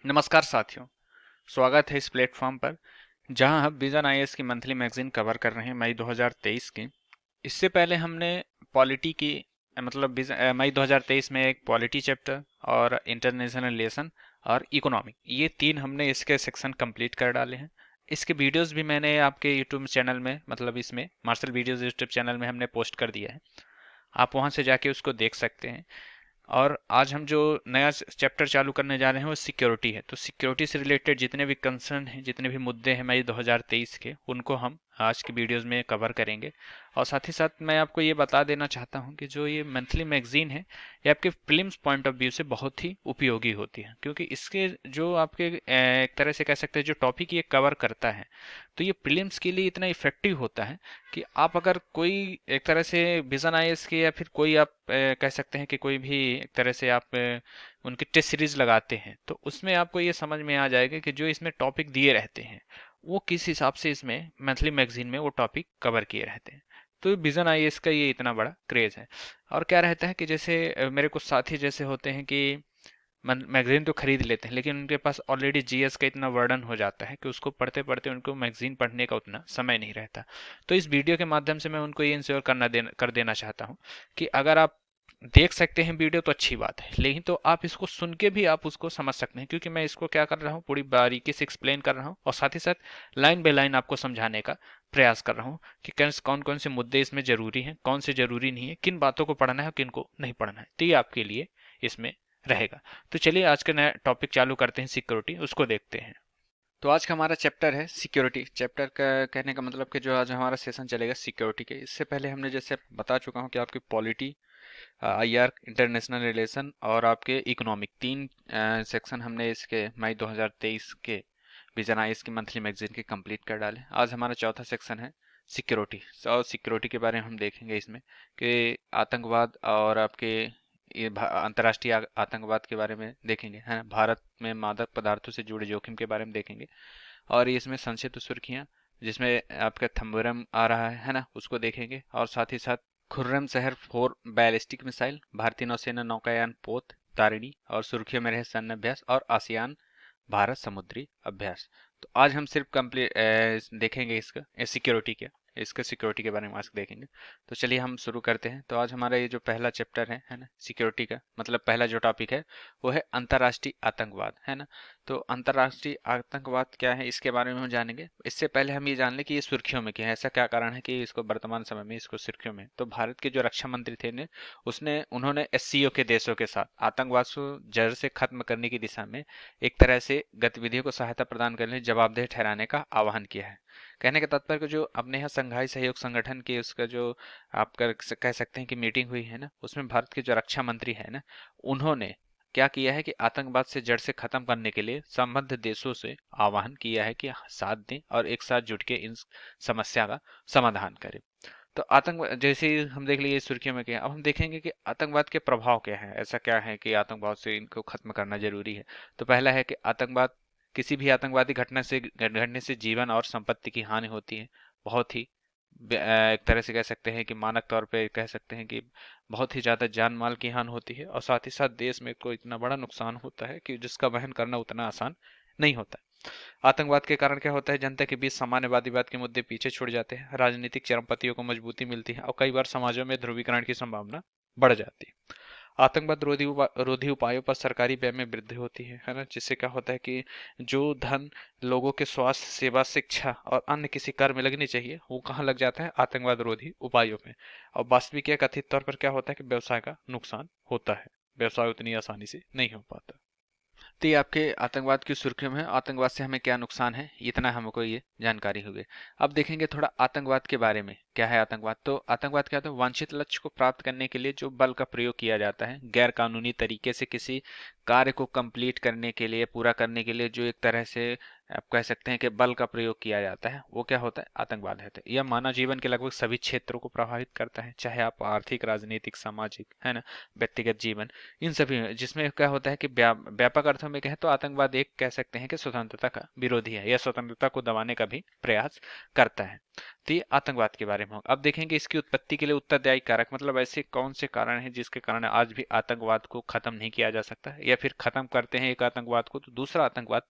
नमस्कार साथियों, स्वागत है इस प्लेटफॉर्म पर जहां हम विजन आईएएस की मंथली मैगजीन कवर कर रहे हैं मई 2023 की। इससे पहले हमने पॉलिटी की मई 2023 में एक पॉलिटी चैप्टर और इंटरनेशनल रिलेशन और इकोनॉमिक, ये तीन हमने इसके सेक्शन कंप्लीट कर डाले हैं। इसके वीडियोस भी मैंने आपके यूट्यूब चैनल में इसमें मार्शल वीडियोस यूट्यूब चैनल में हमने पोस्ट कर दिया है। आप वहां से जाके उसको देख सकते हैं। और आज हम जो नया चैप्टर चालू करने जा रहे हैं वो सिक्योरिटी है। तो सिक्योरिटी से रिलेटेड जितने भी कंसर्न हैं, जितने भी मुद्दे हैं मई 2023 के, उनको हम आज की वीडियोस में कवर करेंगे। और साथ ही साथ मैं आपको ये बता देना चाहता हूँ कि जो ये मंथली मैगजीन है, ये आपके फिल्म्स पॉइंट ऑफ व्यू से बहुत ही उपयोगी होती है, क्योंकि इसके जो आपके एक तरह से कह सकते हैं जो टॉपिक ये कवर करता है, तो ये प्रीलिम्स के लिए इतना इफेक्टिव होता है कि आप अगर कोई एक तरह से विजन आईएएस के या फिर कोई आप कह सकते हैं कि कोई भी एक तरह से आप उनकी टेस्ट सीरीज लगाते हैं, तो उसमें आपको ये समझ में आ जाएगा कि जो इसमें टॉपिक दिए रहते हैं वो किस हिसाब से इसमें मंथली मैगजीन में वो टॉपिक कवर किए रहते हैं। तो विजन आईएएस का ये इतना बड़ा क्रेज है। और क्या रहता है कि जैसे मेरे कुछ साथी जैसे होते हैं कि मैगजीन तो खरीद लेते हैं, लेकिन उनके पास ऑलरेडी जीएस का इतना वर्डन हो जाता है कि उसको पढ़ते पढ़ते उनको मैगजीन पढ़ने का उतना समय नहीं रहता। तो इस वीडियो के माध्यम से मैं उनको ये इंश्योर कर देना चाहता हूँ कि अगर आप देख सकते हैं वीडियो तो अच्छी बात है, लेकिन तो आप इसको सुन के भी आप उसको समझ सकते हैं, क्योंकि मैं इसको क्या कर रहा हूँ, पूरी बारीकी से एक्सप्लेन कर रहा हूँ और साथ ही साथ लाइन बाय लाइन आपको समझाने का प्रयास कर रहा हूँ कि कौन कौन से मुद्दे इसमें जरूरी हैं, कौन से जरूरी नहीं है, किन बातों को पढ़ना है, किन को नहीं पढ़ना है। तो ये आपके लिए इसमें रहेगा। तो चलिए आज का नया टॉपिक चालू करते हैं, सिक्योरिटी, उसको देखते हैं। तो आज का हमारा चैप्टर है सिक्योरिटी। चैप्टर का कहने का मतलब कि जो आज हमारा सेशन चलेगा सिक्योरिटी के, इससे पहले हमने जैसे बता चुका हूँ कि आपकी पॉलिटी, आईआर, इंटरनेशनल रिलेशन और आपके इकोनॉमिक, तीन सेक्शन हमने इसके मई 2023 के विजन आईएएस की मंथली मैगजीन के कंप्लीट कर डाले। आज हमारा चौथा सेक्शन है सिक्योरिटी। और सिक्योरिटी के बारे में हम देखेंगे इसमें कि आतंकवाद और आपके ये अंतर्राष्ट्रीय आतंकवाद के बारे में देखेंगे, है ना, भारत में मादक पदार्थों से जुड़े जोखिम के बारे में देखेंगे। और ये इसमें संक्षिप्त सुर्खियां, जिसमें आपका थम्बरम आ रहा है ना, उसको देखेंगे। और साथ ही साथ खुर्रम शहर 4 बैलिस्टिक मिसाइल, भारतीय नौसेना नौकायान पोत तारिणी और सुर्खियों में रहे सैन्य अभ्यास और आसियान भारत समुद्री अभ्यास। तो आज हम सिर्फ कंप्लीट देखेंगे इसका सिक्योरिटी के, इसके सिक्योरिटी के बारे में आज देखेंगे। तो चलिए हम शुरू करते हैं। तो आज हमारा ये जो पहला चैप्टर है ना, सिक्योरिटी का मतलब पहला जो टॉपिक है वो है अंतर्राष्ट्रीय आतंकवाद, है ना। तो अंतर्राष्ट्रीय आतंकवाद क्या है, इसके बारे में हम जानेंगे। इससे पहले हम ये जान लें कि ये सुर्खियों में क्या है, ऐसा क्या कारण है कि इसको वर्तमान समय में इसको सुर्खियों में। तो भारत के जो रक्षा मंत्री थे ने उन्होंने एससीओ के देशों के साथ आतंकवाद को जड़ से खत्म करने की दिशा में एक तरह से गतिविधियों को सहायता प्रदान करने, जवाबदेह ठहराने का आह्वान किया है। कहने का तात्पर्य कि जो अपने यहाँ संघाई सहयोग संगठन की उसका जो आप कह सकते हैं कि मीटिंग हुई है ना, उसमें भारत के जो रक्षा मंत्री है ना, उन्होंने क्या किया है कि आतंकवाद से जड़ से खत्म करने के लिए संबद्ध देशों से आह्वान किया है कि साथ दें और एक साथ जुट के इन समस्या का समाधान करें। तो आतंकवाद जैसे ही हम देख लिए सुर्खियों में क्या है, अब हम देखेंगे कि आतंकवाद के प्रभाव क्या है, ऐसा क्या है कि आतंकवाद से इनको खत्म करना जरूरी है। तो पहला है कि आतंकवाद, किसी भी आतंकवादी घटना से घटने से जीवन और संपत्ति की हानि होती है। बहुत ही एक तरह से कह सकते हैं कि मानक तौर पे कह सकते हैं कि बहुत ही ज्यादा जान माल की हानि होती है, और साथ ही साथ देश में को इतना बड़ा नुकसान होता है कि जिसका वहन करना उतना आसान नहीं होता। आतंकवाद के कारण क्या होता है, जनता के बीच सामान्यवादीवाद के मुद्दे पीछे छूट जाते हैं, राजनीतिक चरमपंथियों को मजबूती मिलती है और कई बार समाजों में ध्रुवीकरण की संभावना बढ़ जाती है। आतंकवाद रोधी उपायों पर सरकारी व्यय में वृद्धि होती है ना, जिससे क्या होता है कि जो धन लोगों के स्वास्थ्य सेवा शिक्षा और अन्य किसी कार्य में लगनी चाहिए वो कहाँ लग जाता है, आतंकवाद रोधी उपायों में। और वास्तविक या कथित तौर पर क्या होता है कि व्यवसाय का नुकसान होता है, व्यवसाय उतनी आसानी से नहीं हो पाता। तो ये आपके आतंकवाद की सुर्खियों में, आतंकवाद से हमें क्या नुकसान है, इतना हमको ये जानकारी हुई। अब देखेंगे थोड़ा आतंकवाद के बारे में। क्या है आतंकवाद, तो आतंकवाद क्या होता है, वांछित लक्ष्य को प्राप्त करने के लिए जो बल का प्रयोग किया जाता है, गैर कानूनी तरीके से किसी कार्य को कंप्लीट करने के लिए, पूरा करने के लिए जो एक तरह से आप कह सकते हैं कि बल का प्रयोग किया जाता है, वो क्या होता है, आतंकवाद है। यह मानव जीवन के लगभग सभी क्षेत्रों को प्रभावित करता है, चाहे आप आर्थिक, राजनीतिक, सामाजिक, है ना, व्यक्तिगत जीवन, इन सभी में। जिसमें क्या होता है कि व्यापक अर्थों में कहें तो आतंकवाद एक कह सकते हैं कि स्वतंत्रता का विरोधी है या स्वतंत्रता को दबाने का भी प्रयास करता है। तो ये आतंकवाद के बारे में होगा। अब देखेंगे इसकी उत्पत्ति के लिए उत्तरदायी कारक, मतलब ऐसे कौन से कारण हैं जिसके कारण आज भी आतंकवाद को खत्म नहीं किया जा सकता, या फिर खत्म करते हैं एक आतंकवाद को तो दूसरा आतंकवाद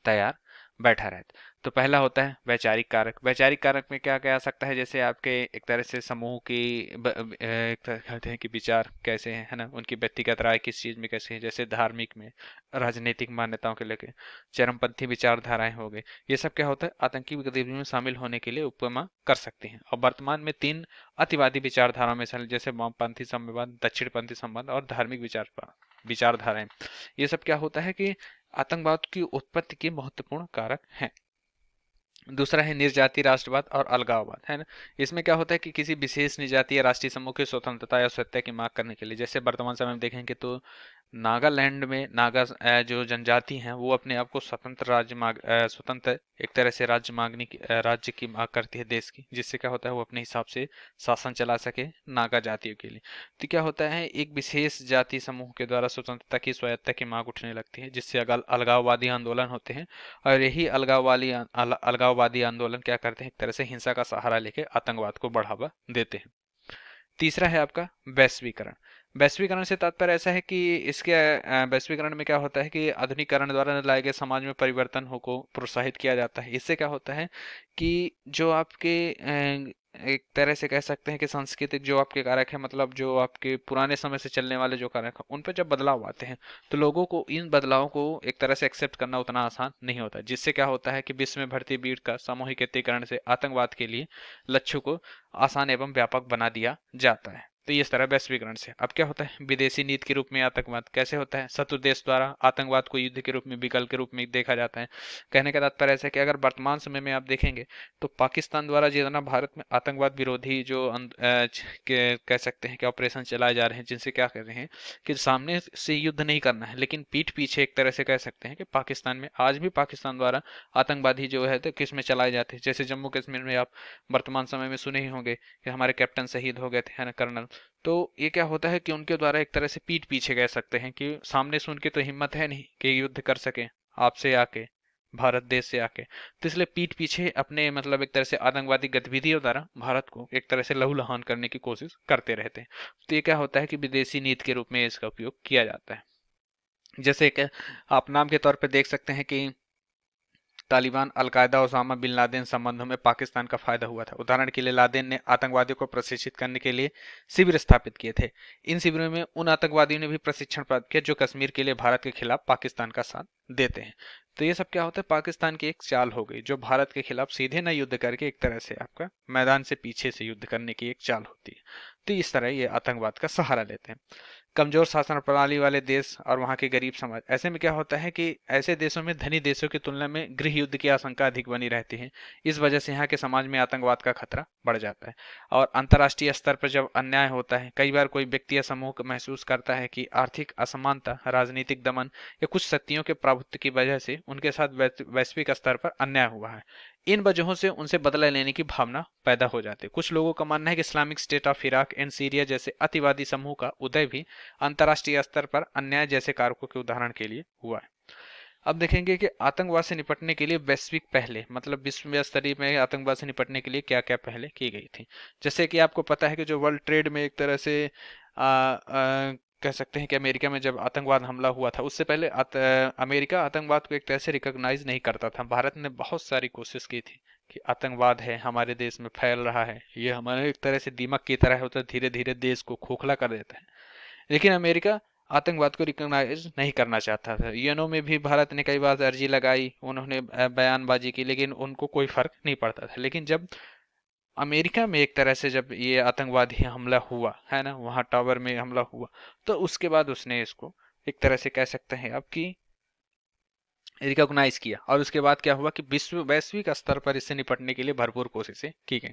तैयार बैठा रहता। तो पहला होता है वैचारिक कारक। वैचारिक कारक में क्या क्या आ सकता है, जैसे आपके एक तरह से समूह की एक तरह कहते हैं कि विचार कैसे हैं, है ना, उनकी व्यक्तिगत राय किस चीज में कैसे है, जैसे धार्मिक में, राजनीतिक मान्यताओं के लेके चरमपंथी विचारधाराएं हो गई। ये सब क्या होता है आतंकी गतिविधियों में शामिल होने के लिए उपमा कर सकते हैं। और वर्तमान में तीन अतिवादी विचारधाराओं में शामिल, जैसे वामपंथी संबंध, दक्षिणपंथी संबंध और धार्मिक विचारधाराएं। ये सब क्या होता है कि आतंकवाद की उत्पत्ति के महत्वपूर्ण कारक हैं। दूसरा है निर्जातीय राष्ट्रवाद और अलगाववाद, है ना। इसमें क्या होता है कि किसी विशेष निजातीय या राष्ट्रीय समूह की स्वतंत्रता या सत्ता की मांग करने के लिए, जैसे वर्तमान समय में देखेंगे तो नागालैंड में नागा जो जनजाति हैं वो अपने आप को स्वतंत्र स्वतंत्र एक तरह से राज्य की मांग करती है देश की, जिससे क्या होता है वो अपने हिसाब से शासन चला सके नागा जातियों के लिए। तो क्या होता है एक विशेष जाति समूह के द्वारा स्वतंत्रता की स्वायत्तता की मांग उठने लगती है, जिससे अलगाववादी आंदोलन होते हैं। और यही अलगाववादी आंदोलन क्या करते हैं, एक तरह से हिंसा का सहारा लेके आतंकवाद को बढ़ावा देते हैं। तीसरा है आपका वैश्वीकरण। वैश्वीकरण से तात्पर्य ऐसा है कि इसके वैश्वीकरण में क्या होता है कि आधुनिकीकरण द्वारा लाए गए समाज में परिवर्तन हो को प्रोत्साहित किया जाता है। इससे क्या होता है कि जो आपके एक तरह से कह सकते हैं कि सांस्कृतिक जो आपके कारक है, मतलब जो आपके पुराने समय से चलने वाले जो कारक है उन पर जब बदलाव आते हैं तो लोगों को इन बदलावों को एक तरह से एक्सेप्ट करना उतना आसान नहीं होता, जिससे क्या होता है कि विश्व में बढ़ती भीड़ का सामूहिक एकत्रीकरण से आतंकवाद के लिए लक्ष्य को आसान एवं व्यापक बना दिया जाता है। तो इस तरह वैश्वीकरण से अब क्या होता है विदेशी नीति के रूप में आतंकवाद कैसे होता है, शत्रु देश द्वारा आतंकवाद को युद्ध के रूप में, विकल्प के रूप में देखा जाता है। कहने का तात्पर्य ऐसा है कि अगर वर्तमान समय में आप देखेंगे तो पाकिस्तान द्वारा जितना भारत में आतंकवाद विरोधी जो कह सकते हैं कि ऑपरेशन चलाए जा रहे हैं, जिनसे क्या कर रहे हैं कि सामने से युद्ध नहीं करना है लेकिन पीठ पीछे एक तरह से कह सकते हैं कि पाकिस्तान में आज भी पाकिस्तान द्वारा आतंकवादी जो है तो किस में चलाए जाते हैं। जैसे जम्मू कश्मीर में आप वर्तमान समय में सुने ही होंगे कि हमारे कैप्टन शहीद हो गए थे, है ना, कर्नल। तो ये क्या होता है कि उनके द्वारा एक तरह से पीठ पीछे कह सकते हैं कि सामने से उनकी तो हिम्मत है नहीं कि युद्ध कर सके आपसे आके, भारत देश से आके। तो इसलिए पीठ पीछे अपने मतलब एक तरह से आतंकवादी गतिविधियों द्वारा भारत को एक तरह से लहूलुहान करने की कोशिश करते रहते हैं। तो ये क्या होता है कि विदेशी नीति के रूप में इसका उपयोग किया जाता है। जैसे कि आप नाम के तौर पर देख सकते हैं कि Taliban, Al-Qaeda, Osama bin Laden संबंधों में पाकिस्तान का फायदा हुआ था। उदाहरण के लिए लादेन ने आतंकवादियों को प्रशिक्षित करने के लिए शिविर स्थापित किए थे। इन शिविरों में उन आतंकवादियों ने भी प्रशिक्षण प्राप्त किया जो कश्मीर के लिए भारत के खिलाफ पाकिस्तान का साथ देते हैं। तो ये सब क्या होता है पाकिस्तान की एक चाल हो गई, जो भारत के खिलाफ सीधे न युद्ध करके एक तरह से आपका मैदान से पीछे से युद्ध करने की एक चाल होती है। तो इस तरह ये आतंकवाद का सहारा लेते हैं। कमजोर शासन प्रणाली वाले देश और वहां के गरीब समाज, ऐसे में क्या होता है कि ऐसे देशों में धनी देशों की तुलना में गृह युद्ध की आशंका अधिक बनी रहती है। इस वजह से यहाँ के समाज में आतंकवाद का खतरा बढ़ जाता है। और अंतर्राष्ट्रीय स्तर पर जब अन्याय होता है, कई बार कोई व्यक्ति या समूह महसूस करता है कि आर्थिक असमानता, राजनीतिक दमन या कुछ शक्तियों के प्रभुत्व की वजह से उनके साथ वैश्विक स्तर पर अन्याय हुआ है, इन वजहों से उनसे बदला लेने की भावना पैदा हो जाती है। कुछ लोगों का मानना है कि Islamic state of Iraq and Syria जैसे अतिवादी समूह का उदय भी अंतर्राष्ट्रीय स्तर पर अन्याय जैसे कारकों के उदाहरण के लिए हुआ है। अब देखेंगे कि आतंकवाद से निपटने के लिए वैश्विक पहले, मतलब विश्व स्तरीय में आतंकवाद से निपटने के लिए क्या क्या पहले की गई थी। जैसे कि आपको पता है कि जो वर्ल्ड ट्रेड में एक तरह से कह सकते हैं कि अमेरिका में जब आतंकवाद हमला हुआ था, उससे पहले अमेरिका आतंकवाद को एक तरह से रिकॉग्नाइज नहीं करता था। भारत ने बहुत सारी कोशिश की थी कि आतंकवाद है हमारे देश में फैल रहा है, ये हमारे एक तरह से दीमक की तरह होता है, धीरे धीरे देश को खोखला कर देता है। लेकिन अमेरिका आतंकवाद को रिकॉग्नाइज नहीं करना चाहता था। यूएनओ में भी भारत ने कई बार अर्जी लगाई, उन्होंने बयानबाजी की, लेकिन उनको कोई फर्क नहीं पड़ता था। लेकिन जब अमेरिका में एक तरह से जब ये आतंकवादी हमला हुआ है ना, वहां टावर में हमला हुआ, तो उसके बाद उसने इसको एक तरह से कह सकते हैं आपकी रिकॉग्नाइज किया। और उसके बाद क्या हुआ कि वैश्विक स्तर पर इससे निपटने के लिए भरपूर कोशिशें की गई।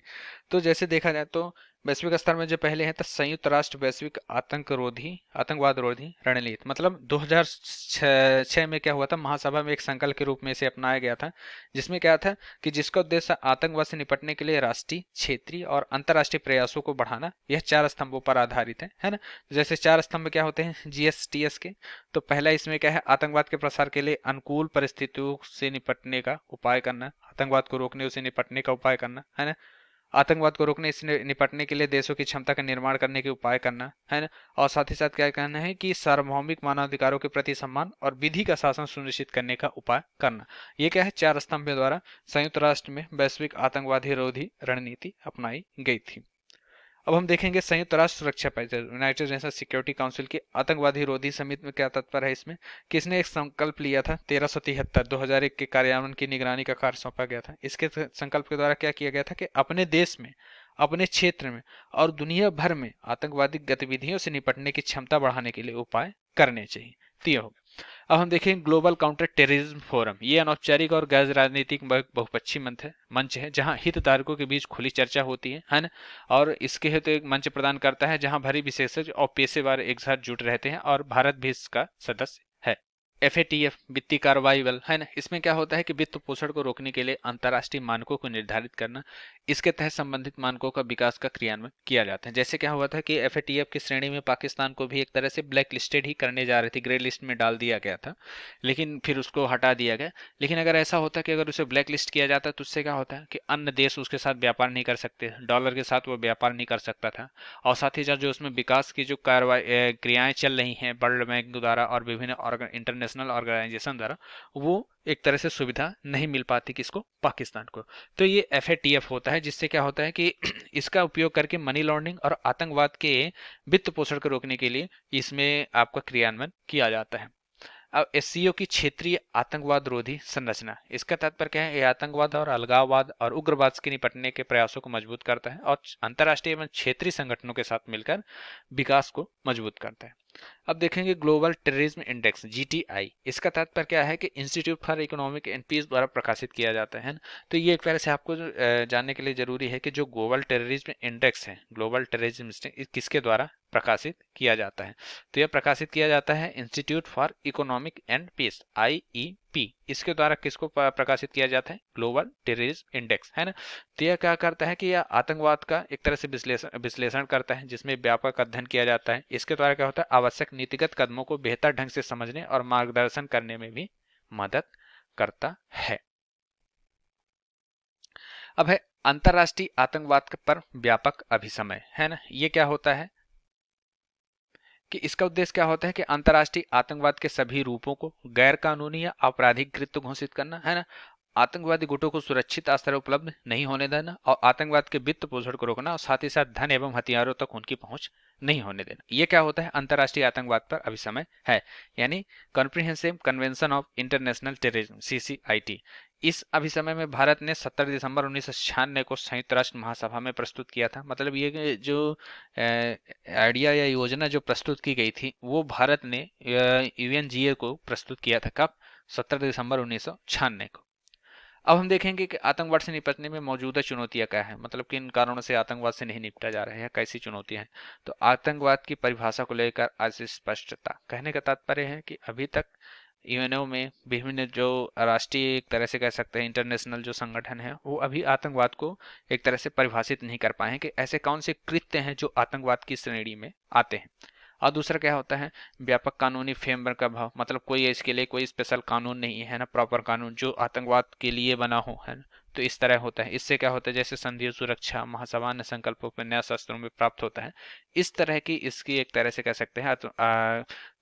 तो जैसे देखा जाए तो वैश्विक स्तर में जो पहले हैं तो संयुक्त राष्ट्र वैश्विक आतंकवाद रोधी रणनीति, मतलब 2006 में क्या हुआ था, महासभा में एक संकल्प के रूप में इसे अपनाया गया था, जिसमें क्या था कि जिसका उद्देश्य आतंकवाद से निपटने के लिए राष्ट्रीय, क्षेत्रीय और अंतर्राष्ट्रीय प्रयासों को बढ़ाना। यह 4 स्तंभों पर आधारित है ना। जैसे 4 स्तंभ क्या होते हैं GSTS के, तो पहला इसमें क्या है, आतंकवाद के प्रसार के लिए अनुकूल परिस्थितियों से निपटने का उपाय करना, आतंकवाद को रोकने उसे निपटने का उपाय करना, है ना। आतंकवाद को रोकने, इससे निपटने के लिए देशों की क्षमता का निर्माण करने के उपाय करना, है ना। और साथ ही साथ क्या कहना है कि सार्वभौमिक मानवाधिकारों के प्रति सम्मान और विधि का शासन सुनिश्चित करने का उपाय करना। ये क्या है, 4 स्तंभ द्वारा संयुक्त राष्ट्र में वैश्विक आतंकवादी रोधी रणनीति अपनाई गई थी। अब हम देखेंगे संयुक्त राष्ट्र सुरक्षा परिषद, यूनाइटेड नेशन सिक्योरिटी काउंसिल की आतंकवादी रोधी समिति में क्या तत्पर है इसमें, कि इसने एक संकल्प लिया था 1373 2001 के कार्यान्वयन की निगरानी का कार्य सौंपा गया था। इसके संकल्प के द्वारा क्या किया गया था कि अपने देश में, अपने क्षेत्र में और दुनिया भर में आतंकवादी गतिविधियों से निपटने की क्षमता बढ़ाने के लिए उपाय करने चाहिए। तो ये हो गया। अब हम देखें ग्लोबल काउंटर टेररिज्म फोरम। ये अनौपचारिक और गैर राजनीतिक बहुपक्षीय मंच है जहां हितधारकों के बीच खुली चर्चा होती है ना। और इसके हेतु एक मंच प्रदान करता है जहां भरी विशेषज्ञ और पेशेवर एक साथ जुट रहते हैं, और भारत भी इसका सदस्य है। FATF वित्तीय कार्रवाई बल, है ना। इसमें क्या होता है कि वित्त पोषण को रोकने के लिए अंतर्राष्ट्रीय मानकों को निर्धारित करना, इसके तहत संबंधित मानकों का विकास का क्रियान्वयन किया जाता है। जैसे क्या हुआ था कि FATF की श्रेणी में पाकिस्तान को भी एक तरह से ब्लैक लिस्टेड ही करने जा रही थी, ग्रे लिस्ट में डाल दिया गया था, लेकिन फिर उसको हटा दिया गया। लेकिन अगर ऐसा होता कि अगर उसे ब्लैक लिस्ट किया जाता तो उससे क्या होता है कि अन्य देश उसके साथ व्यापार नहीं कर सकते, डॉलर के साथ वो व्यापार नहीं कर सकता था। और साथ ही साथ जो उसमें विकास की जो कार्रवाई क्रियाएं चल रही हैं वर्ल्ड बैंक द्वारा और विभिन्न इंटरनेशनल ऑर्गेनाइजेशन द्वारा, वो एक तरह से सुविधा नहीं मिल पाती किसको, पाकिस्तान को। तो ये FATF होता है, जिससे क्या होता है कि इसका उपयोग करके मनी लॉन्ड्रिंग और आतंकवाद के वित्त पोषण को रोकने के लिए इसमें आपका क्रियान्वयन किया जाता है। अब SCO की क्षेत्रीय आतंकवाद रोधी संरचना, इसका तात्पर्य क्या है, ये आतंकवाद और अलगाववाद और उग्रवाद से निपटने के प्रयासों को मजबूत करता है और अंतर्राष्ट्रीय एवं क्षेत्रीय संगठनों के साथ मिलकर विकास को मजबूत करता है। अब देखेंगे ग्लोबल टेररिज्म इंडेक्स GTI, इसका तात्पर्य क्या है कि institute for economic and peace द्वारा प्रकाशित किया जाता है। तो ये एक तरह से आपको जानने के लिए जरूरी है कि जो ग्लोबल टेररिज्म इंडेक्स है, ग्लोबल टेररिज्म किसके द्वारा प्रकाशित किया जाता है। तो यह प्रकाशित किया जाता है institute for economic and peace IEP, इसके द्वारा किसको प्रकाशित किया जाता है, ग्लोबल टेररिज्म इंडेक्स, है ना। तो यह क्या करता है कि यह आतंकवाद का एक तरह से विश्लेषण करता है, जिसमें व्यापक अध्ययन किया जाता है। इसके द्वारा क्या होता है, आवश्यक नीतिगत कदमों को बेहतर ढंग से समझने और मार्गदर्शन करने में भी मदद करता है। अब है अंतर्राष्ट्रीय आतंकवाद पर व्यापक अभिसमय, है ना। ये क्या होता है कि इसका उद्देश्य क्या होता है कि अंतर्राष्ट्रीय आतंकवाद के सभी रूपों को गैर कानूनी या आपराधिक कृत्य घोषित करना, है ना। आतंकवादी गुटों को सुरक्षित आश्रय उपलब्ध नहीं होने देना और आतंकवाद के वित्त पोषण को रोकना, और साथ ही साथ धन एवं हथियारों तक उनकी पहुंच नहीं होने देना। ये क्या होता है, अंतर्राष्ट्रीय आतंकवाद पर अभिसमय है, यानी comprehensive convention of international terrorism CCIT। इस अभिसमय में भारत ने 17 दिसंबर 1996 को संयुक्त राष्ट्र महासभा में प्रस्तुत किया था। मतलब ये जो आइडिया या योजना जो प्रस्तुत की गई थी, वो भारत ने UNGA को प्रस्तुत किया था। कब, 17 दिसंबर 1996 को। अब हम देखेंगे कि आतंकवाद से निपटने में मौजूदा चुनौतियां क्या है, मतलब किन कारणों से आतंकवाद से नहीं निपटा जा रहा है, कैसी चुनौतियां हैं। तो आतंकवाद की परिभाषा को लेकर अस्पष्टता, कहने का तात्पर्य है कि अभी तक UNO में विभिन्न जो राष्ट्रीय एक तरह से कह सकते हैं इंटरनेशनल जो संगठन है, वो अभी आतंकवाद को एक तरह से परिभाषित नहीं कर पाए हैं कि ऐसे कौन से कृत्य हैं जो आतंकवाद की श्रेणी में आते हैं। और दूसरा क्या होता है, व्यापक कानूनी फ्रेमवर्क का अभाव, मतलब कोई इसके लिए कोई स्पेशल कानून नहीं है ना, प्रॉपर कानून जो आतंकवाद के लिए बना हो, है ना। तो इस तरह होता है। इससे क्या होता है, जैसे संधि सुरक्षा महासभा ने संकल्पों पर न्याय शास्त्रों में प्राप्त होता है, इस तरह की इसकी एक तरह से कह सकते हैं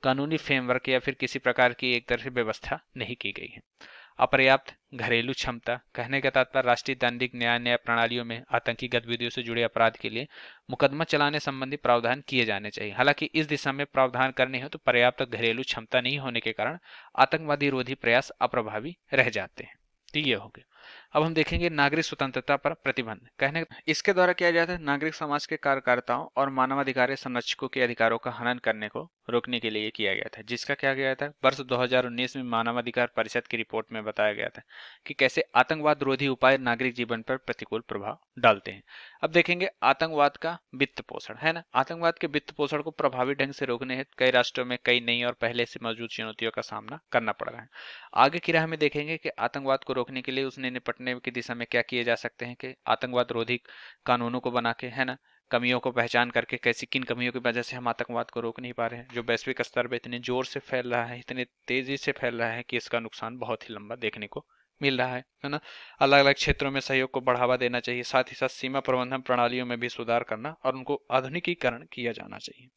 कानूनी फ्रेमवर्क या फिर किसी प्रकार की एक तरह से व्यवस्था नहीं की गई है। अपर्याप्त घरेलू क्षमता, कहने का तात्पर्य राष्ट्रीय दंडिक न्याय प्रणालियों में आतंकी गतिविधियों से जुड़े अपराध के लिए मुकदमा चलाने संबंधी प्रावधान किए जाने चाहिए। हालांकि इस दिशा में प्रावधान करने हो तो पर्याप्त घरेलू क्षमता नहीं होने के कारण आतंकवादी रोधी प्रयास अप्रभावी रह जाते हैं। तो ये हो गया। अब हम देखेंगे नागरिक स्वतंत्रता पर प्रतिबंध। कहने इसके द्वारा किया जाता है नागरिक समाज के कार्यकर्ताओं और मानवाधिकार संरक्षकों के अधिकारों का हनन करने को रोकने के लिए किया गया था, जिसका क्या गया था वर्ष 2019 में मानवाधिकार परिषद की रिपोर्ट में बताया गया था कि कैसे आतंकवाद रोधी उपाय नागरिक जीवन पर प्रतिकूल प्रभाव डालते हैं। अब देखेंगे आतंकवाद का वित्त पोषण, है ना। आतंकवाद के वित्त पोषण को प्रभावी ढंग से रोकने हेतु कई राष्ट्रों में कई नई और पहले से मौजूद चुनौतियों का सामना करना पड़ रहा है। आगे की राह में देखेंगे कि आतंकवाद को रोकने के लिए उसने निपटने की दिशा में क्या किए जा सकते हैं, कि आतंकवाद रोधी कानूनों को बना के, है ना, कमियों को पहचान करके कैसी किन कमियों की वजह से हम आतंकवाद को रोक नहीं पा रहे हैं, जो वैश्विक स्तर पर इतने जोर से फैल रहा है, इतने तेजी से फैल रहा है कि इसका नुकसान बहुत ही लंबा देखने को मिल रहा है ना। अलग अलग क्षेत्रों में सहयोग को बढ़ावा देना चाहिए, साथ ही साथ सीमा प्रबंधन प्रणालियों में भी सुधार करना और उनको आधुनिकीकरण किया जाना चाहिए।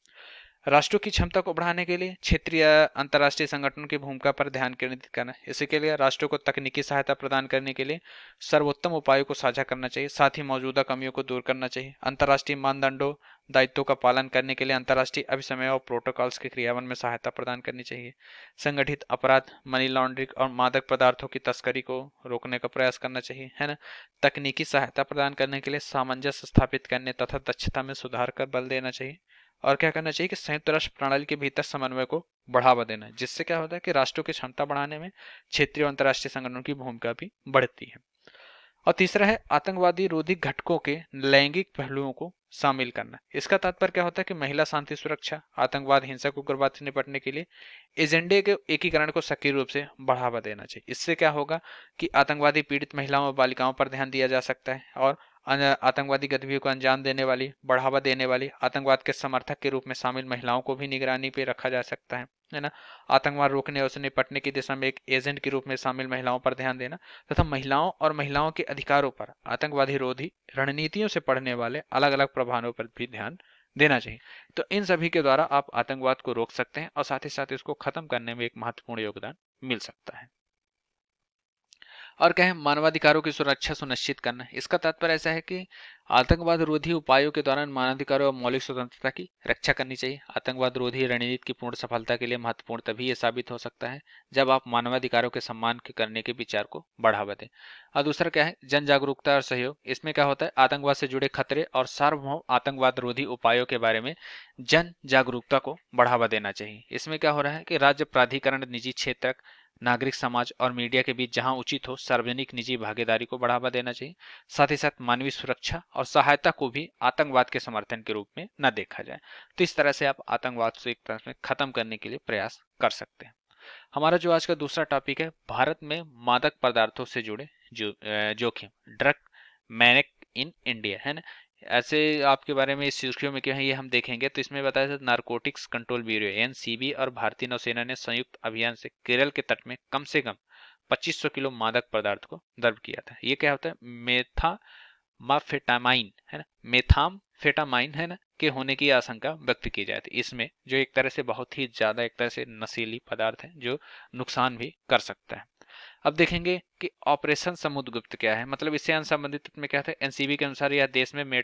राष्ट्रों की क्षमता को बढ़ाने के लिए क्षेत्रीय अंतर्राष्ट्रीय संगठनों की भूमिका पर ध्यान केंद्रित करना। इसी के लिए राष्ट्रों को तकनीकी सहायता प्रदान करने के लिए सर्वोत्तम उपायों को साझा करना चाहिए, साथ ही मौजूदा कमियों को दूर करना चाहिए। अंतर्राष्ट्रीय मानदंडों दायित्वों का पालन करने के लिए अंतर्राष्ट्रीय अभिसमय और प्रोटोकॉल्स के क्रियान्वयन में सहायता प्रदान करनी चाहिए। संगठित अपराध, मनी लॉन्ड्रिंग और मादक पदार्थों की तस्करी को रोकने का प्रयास करना चाहिए, है ना। तकनीकी सहायता प्रदान करने के लिए सामंजस्य स्थापित करने तथा दक्षता में सुधार कर बल देना चाहिए। और क्या करना चाहिए कि संयुक्त राष्ट्र प्रणाली के भीतर समन्वय को बढ़ावा देना है, जिससे क्या होता है कि राष्ट्रों की क्षमता बढ़ाने में क्षेत्रीय और अंतर्राष्ट्रीय संगठनों की भूमिका भी बढ़ती है। और तीसरा है आतंकवादी रोधी घटकों के लैंगिक पहलुओं को शामिल करना। इसका तात्पर्य क्या होता है कि महिला शांति सुरक्षा, आतंकवाद, हिंसक उग्रवाद से निपटने के लिए एजेंडे के एकीकरण को सक्रिय रूप से बढ़ावा देना चाहिए। इससे क्या होगा कि आतंकवादी पीड़ित महिलाओं और बालिकाओं पर ध्यान दिया जा सकता है और आतंकवादी गतिविधियों को अंजाम देने वाली, बढ़ावा देने वाली, आतंकवाद के समर्थक के रूप में शामिल महिलाओं को भी निगरानी पे रखा जा सकता है ना। आतंकवाद रोकने और उससे निपटने की दिशा में एक एजेंट के रूप में शामिल महिलाओं पर ध्यान देना तथा महिलाओं और महिलाओं के अधिकारों पर आतंकवादी रोधी रणनीतियों से पढ़ने वाले अलग अलग प्रभावों पर भी ध्यान देना चाहिए। तो इन सभी के द्वारा आप आतंकवाद को रोक सकते हैं और साथ ही साथ इसको खत्म करने में एक महत्वपूर्ण योगदान मिल सकता है। और क्या है मानवाधिकारों की सुरक्षा सुनिश्चित करना। इसका तात्पर्य ऐसा है कि आतंकवाद रोधी उपायों के दौरान मानवाधिकारों और मौलिक स्वतंत्रता की रक्षा करनी चाहिए। आतंकवाद रोधी रणनीति की पूर्ण सफलता के लिए महत्वपूर्ण तभी ये साबित हो सकता है जब आप मानवाधिकारों के सम्मान के करने के विचार को बढ़ावा दें। और दूसरा क्या है जन जागरूकता और सहयोग। इसमें क्या होता है आतंकवाद से जुड़े खतरे और सार्वभौम आतंकवाद रोधी उपायों के बारे में जन जागरूकता को बढ़ावा देना चाहिए। इसमें क्या हो रहा है कि राज्य प्राधिकरण, निजी क्षेत्र, नागरिक समाज और मीडिया के बीच जहां उचित हो सार्वजनिक निजी भागीदारी को बढ़ावा देना चाहिए। साथ ही साथ मानवीय सुरक्षा और सहायता को भी आतंकवाद के समर्थन के रूप में न देखा जाए। तो इस तरह से आप आतंकवाद से एक तरह से खत्म करने के लिए प्रयास कर सकते हैं। हमारा जो आज का दूसरा टॉपिक है भारत में मादक पदार्थों से जुड़े जोखिम, ड्रग मैनेक इन इंडिया, है ना। ऐसे आपके बारे में इस सुर्खियों में क्या है ये हम देखेंगे। तो इसमें बताया जाता नारकोटिक्स कंट्रोल ब्यूरो एनसीबी और भारतीय नौसेना ने संयुक्त अभियान से केरल के तट में कम से कम 2500 किलो मादक पदार्थ को जब्त किया था। ये क्या होता है मेथामाफेटामाइन, है ना, मेथामफेटामाइन, है ना, के होने की आशंका व्यक्त की जाती है। इसमें जो एक तरह से बहुत ही ज्यादा एक तरह से नशीली पदार्थ है जो नुकसान भी कर सकता है। अब देखेंगे कि ऑपरेशन समुद्रगुप्त क्या है, मतलब इससे संबंधित में क्या था। एनसीबी के अनुसार यह देश में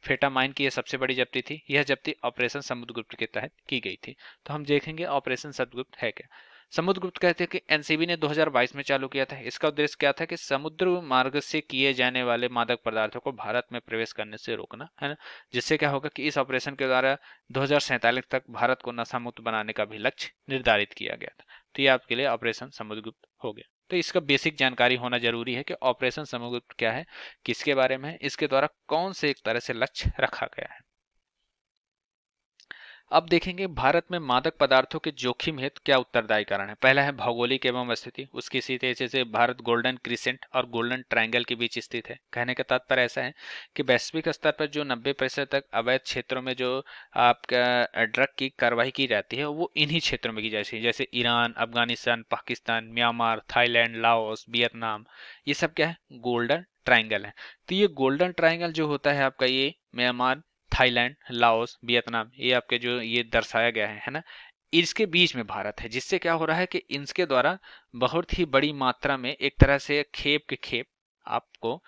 फेटामाइन की यह सबसे बड़ी जब्ती थी। यह जब्ती ऑपरेशन समुद्रगुप्त के तहत की गई थी। तो हम देखेंगे ऑपरेशन समुद्रगुप्त है क्या। समुद्रगुप्त कहते हैं कि एनसीबी ने 2022 में चालू किया था। इसका उद्देश्य क्या था कि समुद्र मार्ग से किए जाने वाले मादक पदार्थों को भारत में प्रवेश करने से रोकना, है ना। जिससे क्या होगा कि इस ऑपरेशन के द्वारा 2047 तक भारत को नशा मुक्त बनाने का भी लक्ष्य निर्धारित किया गया था। तो ये आपके लिए ऑपरेशन समुद्रगुप्त हो गया। तो इसका बेसिक जानकारी होना जरूरी है कि ऑपरेशन समुद्रगुप्त क्या है, किसके बारे में है, इसके द्वारा कौन से एक तरह से लक्ष्य रखा गया है। अब देखेंगे भारत में मादक पदार्थों के जोखिम हेतु क्या उत्तरदायी कारण है। पहला है भौगोलिक एवं स्थिति। उसकी सीधे जैसे भारत गोल्डन क्रिसेंट और गोल्डन ट्रायंगल के बीच स्थित है। कहने का तात्पर्य ऐसा है कि वैश्विक स्तर पर जो 90% तक अवैध क्षेत्रों में जो आपका ड्रग की कार्रवाई की जाती है वो इन्हीं क्षेत्रों में की जाती है, जैसे Iran, Afghanistan, Pakistan, Myanmar, Thailand, Laos, Vietnam. ये सब क्या है गोल्डन ट्रायंगल है। तो ये गोल्डन ट्रायंगल जो होता है आपका ये म्यांमार, थाईलैंड, लाओस, वियतनाम, ये आपके जो ये दर्शाया गया है ना, इसके बीच में भारत है। जिससे क्या हो रहा है कि इनके द्वारा बहुत ही बड़ी मात्रा में एक तरह से खेप के खेप आपको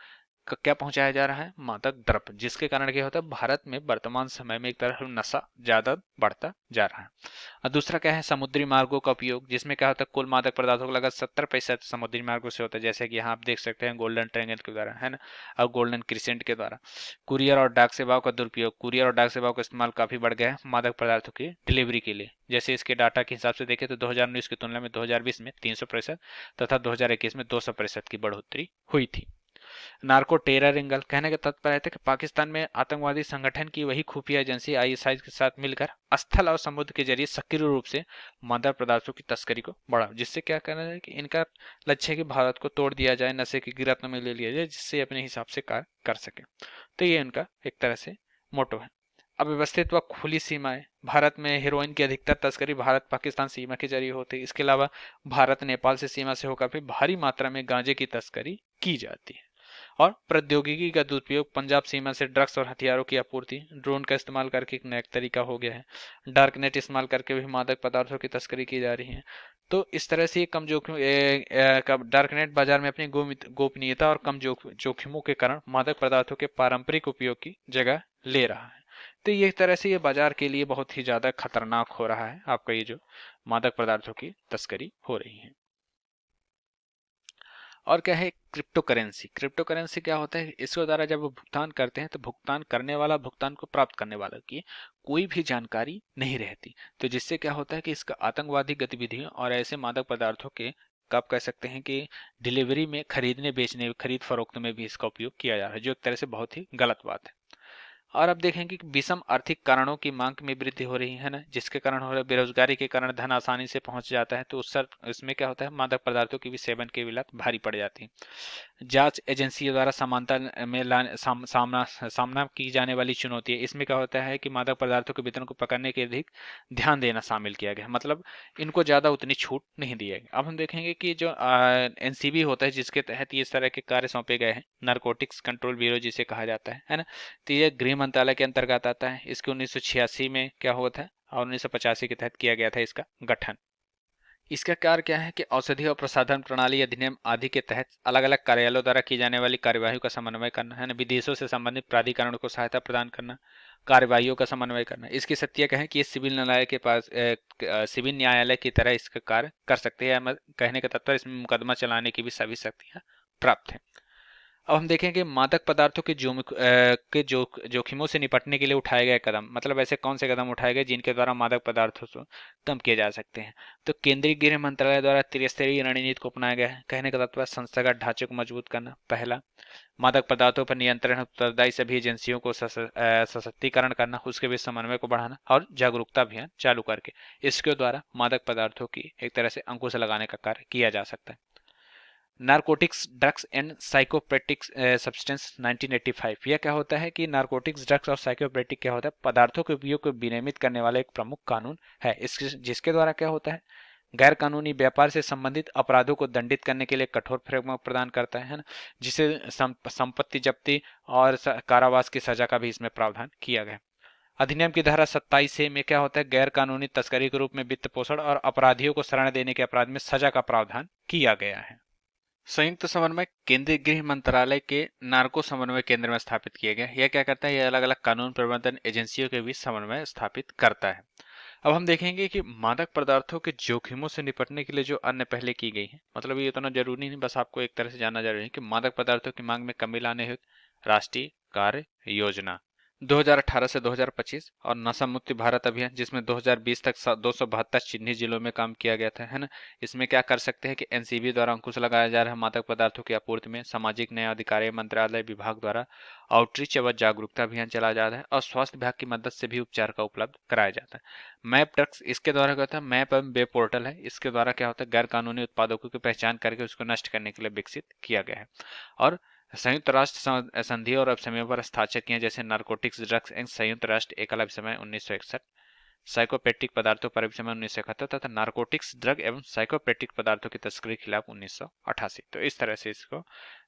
क्या पहुंचाया जा रहा है? मादक द्रव्य, जिसके कारण क्या होता है, भारत में वर्तमान समय में एक तरह नशा ज्यादा बढ़ता जा रहा है। और दूसरा क्या है, समुद्री मार्गों का उपयोग, जिसमें क्या होता है, कुल मादक पदार्थों का लगभग 70% समुद्री मार्गों से होता है, जैसे कि यहाँ आप देख सकते हैं गोल्डन ट्रायंगल के द्वारा, है ना, और गोल्डन क्रिसेंट के द्वारा। कुरियर और डाक सेवाओं का दुरुपयोग, कुरियर और डाक सेवाओं का इस्तेमाल काफी बढ़ गया है मादक पदार्थों की डिलीवरी के लिए। जैसे इसके डाटा के हिसाब से देखें तो 2019 की तुलना में 2020 में 300% तथा 2021 में 200% की बढ़ोतरी हुई थी। नार्को टेररिंगल, कहने का तात्पर्य है कि पाकिस्तान में आतंकवादी संगठन की वही खुफिया एजेंसी आईएसआई के साथ मिलकर स्थल और समुद्र के जरिए सक्रिय रूप से मादक पदार्थों की तस्करी को बढ़ा, जिससे क्या करना है कि इनका लक्ष्य है कि भारत को तोड़ दिया जाए, नशे की गिरफ्त में ले लिया जाए, जिससे अपने हिसाब से कार्य कर सके। तो ये इनका एक तरह से मोटो है। अव्यवस्थित व खुली सीमाएं, भारत में हेरोइन की अधिकतर तस्करी भारत पाकिस्तान सीमा के जरिए होती है। इसके अलावा भारत नेपाल से सीमा से होकर भी भारी मात्रा में गांजे की तस्करी की जाती है। और प्रौद्योगिकी का दुरुपयोग, पंजाब सीमा से ड्रग्स और हथियारों की आपूर्ति ड्रोन का इस्तेमाल करके एक नया तरीका हो गया है। डार्क नेट इस्तेमाल करके भी मादक पदार्थों की तस्करी की जा रही है। तो इस तरह से कम जोखिम डार्क नेट बाजार में अपनी गोपनीयता और कम जोखिमों के कारण मादक पदार्थों के पारंपरिक उपयोग की जगह ले रहा है। तो ये एक तरह से ये बाजार के लिए बहुत ही ज्यादा खतरनाक हो रहा है, आपका ये जो मादक पदार्थों की तस्करी हो रही है। और क्या है, क्रिप्टो करेंसी। क्रिप्टो करेंसी क्या होता है, इसके द्वारा जब वो भुगतान करते हैं तो भुगतान करने वाला भुगतान को प्राप्त करने वाला की कोई भी जानकारी नहीं रहती। तो जिससे क्या होता है कि इसका आतंकवादी गतिविधियों और ऐसे मादक पदार्थों के कब कह सकते हैं कि डिलीवरी में, खरीदने बेचने, खरीद फरोख्त में भी इसका उपयोग किया जा रहा है, जो एक तरह से बहुत ही गलत बात है। और अब देखेंगे कि विषम आर्थिक कारणों की मांग में वृद्धि हो रही है ना, जिसके कारण हो रहा है बेरोजगारी के कारण धन आसानी से पहुंच जाता है, तो उसमें क्या होता है, मादक पदार्थों की भी सेवन की भी लत भारी पड़ जाती है। जांच एजेंसियों द्वारा समानता में सामना की जाने वाली चुनौती है। इसमें क्या होता है कि मादक पदार्थों के वितरण को पकड़ने के अधिक ध्यान देना शामिल किया गया है, मतलब इनको ज्यादा उतनी छूट नहीं दी है। अब हम देखेंगे कि जो एनसीबी होता है, जिसके तहत ये इस तरह के कार्य सौंपे गए हैं, नारकोटिक्स कंट्रोल ब्यूरो जिसे कहा जाता है ना, तो ये गृह मंत्रालय के अंतर्गत आता है। इसके 1986 में क्या हुआ था और 1985 के तहत किया गया था इसका गठन। इसका कार्य क्या है कि औषधि और प्रसाधन प्रणाली अधिनियम आदि के तहत अलग अलग कार्यालयों द्वारा की जाने वाली कार्यवाही का समन्वय करना है ना, विदेशों से संबंधित प्राधिकरण को सहायता प्रदान करना, कार्यवाहियों का समन्वय करना। इसकी सत्य क्या है कि ये सिविल न्यायालय के पास सिविल न्यायालय की तरह इसका कार्य कर सकते हैं। कहने का तात्पर्य इसमें मुकदमा चलाने की भी सभी शक्तियां प्राप्त है। अब हम देखेंगे मादक पदार्थों के जोखिमों से निपटने के लिए उठाए गए कदम, मतलब ऐसे कौन से कदम उठाए गए जिनके द्वारा मादक पदार्थों को कम किए जा सकते हैं। तो केंद्रीय गृह मंत्रालय द्वारा त्रिस्तरीय रणनीति को अपनाया गया है। कहने का तात्पर्य संस्थागत ढांचे को मजबूत करना, पहला मादक पदार्थों पर नियंत्रण उत्तरदायी सभी एजेंसियों को सशक्तिकरण करना, उसके बीच समन्वय को बढ़ाना और जागरूकता अभियान चालू करके इसके द्वारा मादक पदार्थों की एक तरह से अंकुश लगाने का कार्य किया जा सकता है। नारकोटिक्स ड्रग्स एंड साइकोप्रेटिक सब्सटेंस 1985, यह क्या होता है कि नारकोटिक्स ड्रग्स और साइकोप्रेटिक क्या होता है, पदार्थों के उपयोग को विनियमित करने वाला एक प्रमुख कानून है। जिसके द्वारा क्या होता है, गैर कानूनी व्यापार से संबंधित अपराधों को दंडित करने के लिए कठोर फ्रेमवर्क प्रदान करता है ना, जिसे संपत्ति जब्ती और कारावास की सजा का भी इसमें प्रावधान किया गया। अधिनियम की धारा 27 से में क्या होता है, गैर कानूनी तस्करी के रूप में वित्त पोषण और अपराधियों को शरण देने के अपराध में सजा का प्रावधान किया गया है। संयुक्त समन्वय केंद्रीय गृह मंत्रालय के नार्को समन्वय केंद्र में स्थापित किया गया। यह क्या करता है, यह अलग अलग कानून प्रबंधन एजेंसियों के बीच समन्वय स्थापित करता है। अब हम देखेंगे कि मादक पदार्थों के जोखिमों से निपटने के लिए जो अन्य पहले की गई है, मतलब ये इतना जरूरी नहीं, बस आपको एक तरह से जानना जरूरी है कि मादक पदार्थों की मांग में कमी लाने हेतु राष्ट्रीय कार्य योजना 2018 से 2025 और नशा मुक्ति भारत अभियान, जिसमें 2020 तक 272 चिन्हित जिलों में काम किया गया था, है ना। इसमें क्या कर सकते हैं कि एनसीबी द्वारा अंकुश लगाया जा रहा है मादक पदार्थों की आपूर्ति में, सामाजिक न्याय अधिकारिता मंत्रालय विभाग द्वारा आउटरीच व जागरूकता अभियान चलाया जाता है और स्वास्थ्य विभाग की मदद से भी उपचार का उपलब्ध कराया जाता है। मैप ड्रग्स, इसके द्वारा क्या होता है, मैप एवं वेब पोर्टल है, इसके द्वारा क्या होता है, गैर कानूनी उत्पादकों की पहचान करके उसको नष्ट करने के लिए विकसित किया गया है। और संयुक्त राष्ट्र संधि और उपसमयों पर हस्ताक्षर किए, जैसे नारकोटिक्स ड्रग्स एंड संयुक्त राष्ट्र एकल अभिसमय 1961, साइकोपेट्रिक पदार्थों पर अभिसमय 1971 तथा नारकोटिक्स ड्रग एवं साइकोपेट्रिक पदार्थों की तस्करी के खिलाफ 1988। तो इस तरह से इसको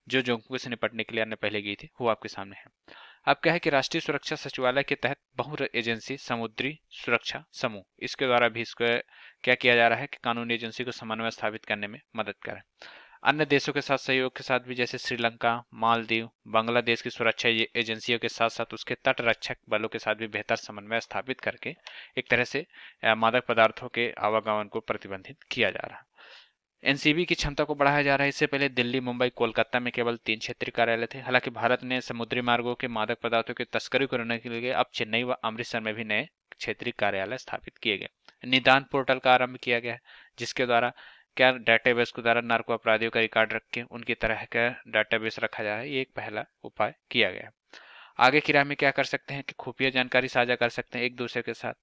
जो जोखिमों से निपटने के लिए अन्य पहले गई थी वो आपके सामने है। अब क्या है कि राष्ट्रीय सुरक्षा सचिवालय के तहत बहु एजेंसी समुद्री सुरक्षा समूह, इसके द्वारा भी इसको क्या किया जा रहा है कि कानूनी एजेंसी को समन्वय स्थापित करने में मदद करें। अन्य देशों के साथ सहयोग के साथ भी, जैसे श्रीलंका, मालदीव, बांग्लादेश की सुरक्षा एजेंसियों के साथ साथ उसके तट रक्षक बलों के साथ भी बेहतर समन्वय स्थापित करके एक तरह से मादक पदार्थों के आवागमन को प्रतिबंधित किया जा रहा है। एनसीबी की क्षमता को बढ़ाया जा रहा है। इससे पहले दिल्ली, मुंबई, कोलकाता में केवल 3 क्षेत्रीय कार्यालय थे। हालांकि भारत ने समुद्री मार्गों के मादक पदार्थों की तस्करी को रोकने के लिए अब चेन्नई व अमृतसर में भी नए क्षेत्रीय कार्यालय स्थापित किए गए। निदान पोर्टल का आरंभ किया गया है, जिसके द्वारा क्या डेटाबेस के द्वारा नार्को अपराधियों का रिकॉर्ड रख के उनकी तरह का डेटाबेस रखा जाए, ये एक पहला उपाय किया गया है। आगे की राह में क्या कर सकते हैं कि खुफिया जानकारी साझा कर सकते हैं एक दूसरे के साथ,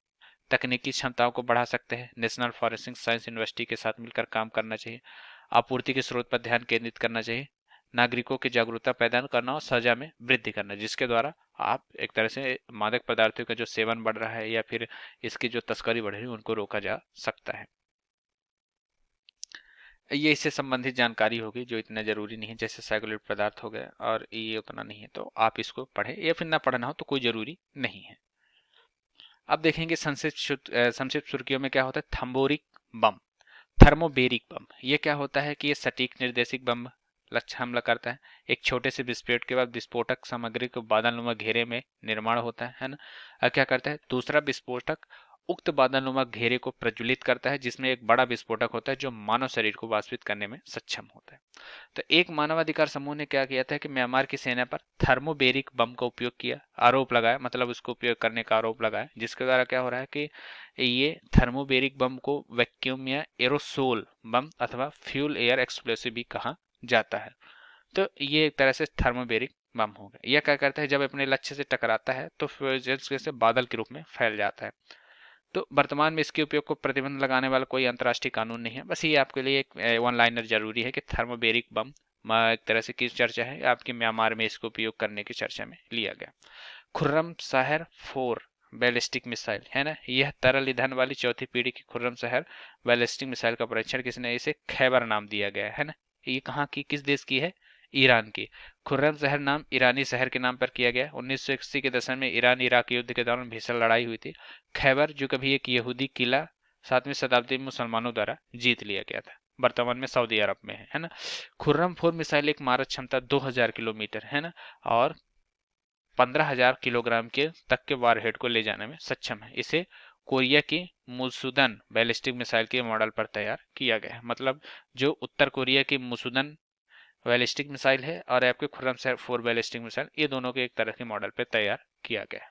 तकनीकी क्षमताओं को बढ़ा सकते हैं, नेशनल फॉरेंसिक साइंस यूनिवर्सिटी के साथ मिलकर काम करना चाहिए, आपूर्ति के स्रोत पर ध्यान केंद्रित करना चाहिए, नागरिकों की जागरूकता पैदा करना और सजा में वृद्धि करना, जिसके द्वारा आप एक तरह से मादक पदार्थों का जो सेवन बढ़ रहा है या फिर इसकी जो तस्करी बढ़ रही है उनको रोका जा सकता है। ये इससे संबंधित जानकारी होगी जो इतना जरूरी नहीं है, जैसे साइक्लोइड पदार्थ हो गया, और ये उतना नहीं है, तो आप इसको पढ़े या फिर ना पढ़ना हो तो कोई जरूरी नहीं है। अब देखेंगे संक्षिप्त सुर्खियों में क्या होता है। थम्बोरिक बम, थर्मोबेरिक बम, ये क्या होता है कि ये सटीक निर्देशिक बम लक्ष्य हमला करता है। एक छोटे से विस्फोट के बाद विस्फोटक सामग्री को बादलनुमा घेरे में निर्माण होता है ना। क्या करता है, दूसरा विस्फोटक उक्त बादलनुमा घेरे को प्रज्वलित करता है, जिसमें एक बड़ा विस्फोटक होता है जो मानव शरीर को वाष्पित करने में सक्षम होता है। तो एक मानवाधिकार समूह ने क्या किया था कि म्यांमार की सेना पर थर्मोबेरिक बम का उपयोग किया, आरोप लगाया, मतलब उसको उपयोग करने का आरोप लगाया, जिसके द्वारा क्या हो रहा है कि ये थर्मोबेरिक बम को वैक्यूम या एरोसोल बम अथवा फ्यूल एयर एक्सप्लोसिव भी कहा जाता है। तो ये एक तरह से थर्मोबेरिक बम हो गया। यह क्या करता है, जब अपने लक्ष्य से टकराता है तो जैसे बादल के रूप में फैल जाता है। तो वर्तमान में इसके उपयोग को प्रतिबंध लगाने वाला कोई अंतर्राष्ट्रीय कानून नहीं है। बस ये आपके लिए एक वन लाइनर जरूरी है कि थर्मोबेरिक बम एक तरह से किस चर्चा है, आपके म्यांमार में इसको उपयोग करने की चर्चा में लिया गया। खुर्रम शहर 4 बैलिस्टिक मिसाइल है ना, यह तरल ईंधन वाली चौथी पीढ़ी की खुर्रम शहर बैलिस्टिक मिसाइल का परीक्षण किसने, इसे खैबर नाम दिया गया है ना। ये कहाँ की, किस देश की है, ईरान की। खुर्रम शहर नाम ईरानी शहर के नाम पर किया गया। 1980 के दशक में ईरान इराक युद्ध के दौरान भीषण लड़ाई हुई थी। खैबर जो कभी एक यहूदी किला 7वीं शताब्दी में मुसलमानों द्वारा जीत लिया गया था, वर्तमान में सऊदी अरब में है ना। खुर्रम 4 मिसाइल एक मारक क्षमता 2000 किलोमीटर है ना, और 15,000 किलोग्राम के तक के वारहेड को ले जाने में सक्षम है। इसे कोरिया की मुसुदन बैलिस्टिक मिसाइल के मॉडल पर तैयार किया गया है। मतलब जो उत्तर कोरिया की मुसुदन बैलिस्टिक मिसाइल है और आपके खुर्रम 4 बैलिस्टिक मिसाइल, ये दोनों के एक तरह के मॉडल पर तैयार किया गया है।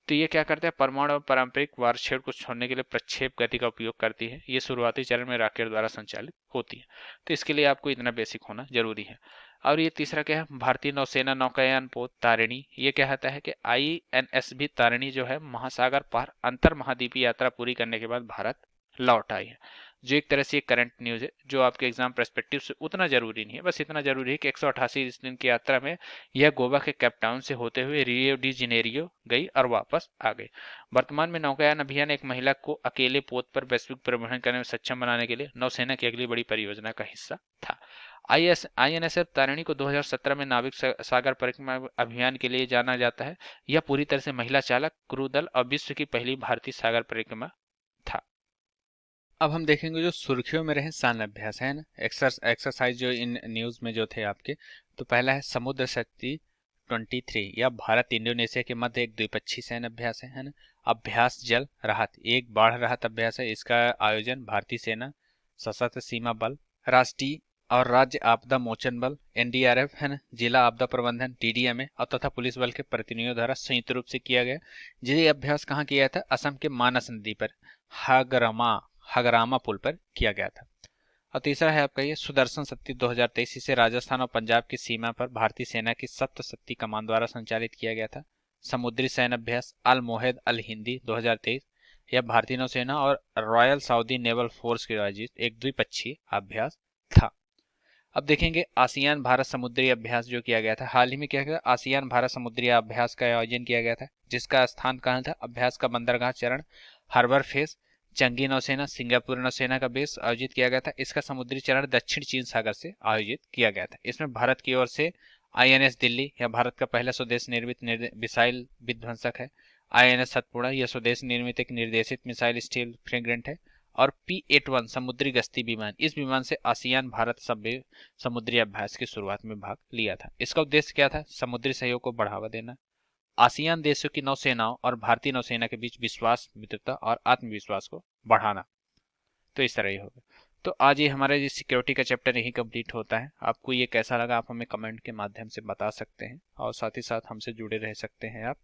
तो ये क्या करता है, परमाणु और पारंपरिक वारछेड़ को छोड़ने के लिए प्रक्षेप गति का उपयोग करती है। ये शुरुआती चरण में रॉकेट द्वारा संचालित होती है। तो इसके लिए आपको इतना बेसिक होना जरूरी है। और ये तीसरा क्या है, भारतीय नौसेना नौकायान पोत तारिणी, ये क्या होता है कि INSV तारिणी जो है महासागर पार अंतर महाद्वीपीय यात्रा पूरी करने के बाद भारत लौट आई है। जो एक तरह से करंट न्यूज है, जो आपके एग्जाम पर्सपेक्टिव से उतना जरूरी नहीं है। बस इतना जरूरी है कि 188 दिन की यात्रा में यह गोवा के कैपटाउन से होते हुए रियो डी जेनेरियो गई और वापस आ गई। वर्तमान में नौकायान अभियान एक महिला को अकेले पोत पर वैश्विक परिवहन करने में सक्षम बनाने के लिए नौसेना की अगली बड़ी परियोजना का हिस्सा था। INSF तारिणी को 2017 में नाविक सागर परिक्रमा अभियान के लिए जाना जाता है। यह पूरी तरह से महिला चालक क्रू दल और विश्व की पहली भारतीय सागर परिक्रमा था। अब हम देखेंगे जो सुर्खियों में रहे सैन्य अभ्यास है ना, एक्सरसाइज जो इन न्यूज में जो थे आपके। तो पहला है समुद्र शक्ति 23, या भारत इंडोनेशिया के मध्य एक द्विपक्षीय सैन्य अभ्यास है ना। अभ्यास जल राहत, एक बाढ़ राहत अभ्यास है। इसका आयोजन भारतीय सेना, सशस्त्र सीमा बल, राष्ट्रीय और राज्य आपदा मोचन बल NDRF है ना, जिला आपदा प्रबंधन TDMA और तथा पुलिस बल के प्रतिनिधियों द्वारा संयुक्त रूप से किया गया। ये अभ्यास कहाँ किया था, असम के मानस नदी पर हगरामा पुल पर किया गया था। और तीसरा है आपका ये सुदर्शन शक्ति 2023, इसे राजस्थान और पंजाब की सीमा पर भारतीय सेना की सप्त शक्ति कमान द्वारा संचालित किया गया था। समुद्री सैन्य अभ्यास अल मोहेद अल हिंदी 2023, यह भारतीय नौसेना और रॉयल सऊदी नेवल फोर्स के आयोजित एक द्विपक्षीय अभ्यास था। अब देखेंगे आसियान भारत समुद्री अभ्यास जो किया गया था। हाल ही में क्या गया, आसियान भारत समुद्री अभ्यास का आयोजन किया गया था, जिसका स्थान कहाँ था, अभ्यास का बंदरगाह चरण हार्बर फेस चंगी नौसेना सिंगापुर नौसेना का बेस आयोजित किया गया था। इसका समुद्री चरण दक्षिण चीन सागर से आयोजित किया गया था। इसमें भारत की ओर से INS दिल्ली, यह भारत का पहला स्वदेश निर्मित मिसाइल विध्वंसक है। INS सतपुड़ा, यह स्वदेश निर्मित एक निर्देशित मिसाइल स्टील फ्रेगेंट है। और P-81 समुद्री गश्ती विमान, इस विमान से आसियान भारत सभ्य समुद्री अभ्यास की शुरुआत में भाग लिया था। इसका उद्देश्य क्या था? समुद्री सहयोग को बढ़ावा देना, आसियान देशों की नौसेनाओं और भारतीय नौसेना के बीच विश्वास, मित्रता और आत्मविश्वास को बढ़ाना। तो इस तरह ही होगा। तो आज ये हमारा ये सिक्योरिटी का चैप्टर यही कंप्लीट होता है। आपको ये कैसा लगा आप हमें कमेंट के माध्यम से बता सकते हैं और साथ ही साथ हमसे जुड़े रह सकते हैं आप।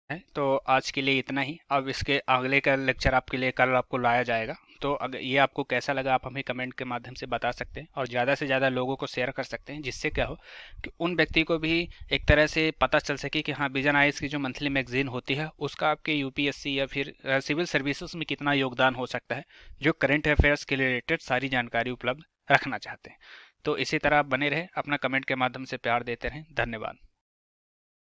है तो आज के लिए इतना ही। अब इसके अगले का लेक्चर आपके लिए कल आपको लाया जाएगा। तो अगर ये आपको कैसा लगा आप हमें कमेंट के माध्यम से बता सकते हैं और ज़्यादा से ज़्यादा लोगों को शेयर कर सकते हैं, जिससे क्या हो कि उन व्यक्ति को भी एक तरह से पता चल सके कि हाँ, विजन आईएएस की जो मंथली मैगजीन होती है उसका आपके यूपीएससी या फिर सिविल सर्विसेज में कितना योगदान हो सकता है, जो करंट अफेयर्स के रिलेटेड सारी जानकारी उपलब्ध रखना चाहते हैं। तो इसी तरह आप बने रहे, अपना कमेंट के माध्यम से प्यार देते रहें। धन्यवाद।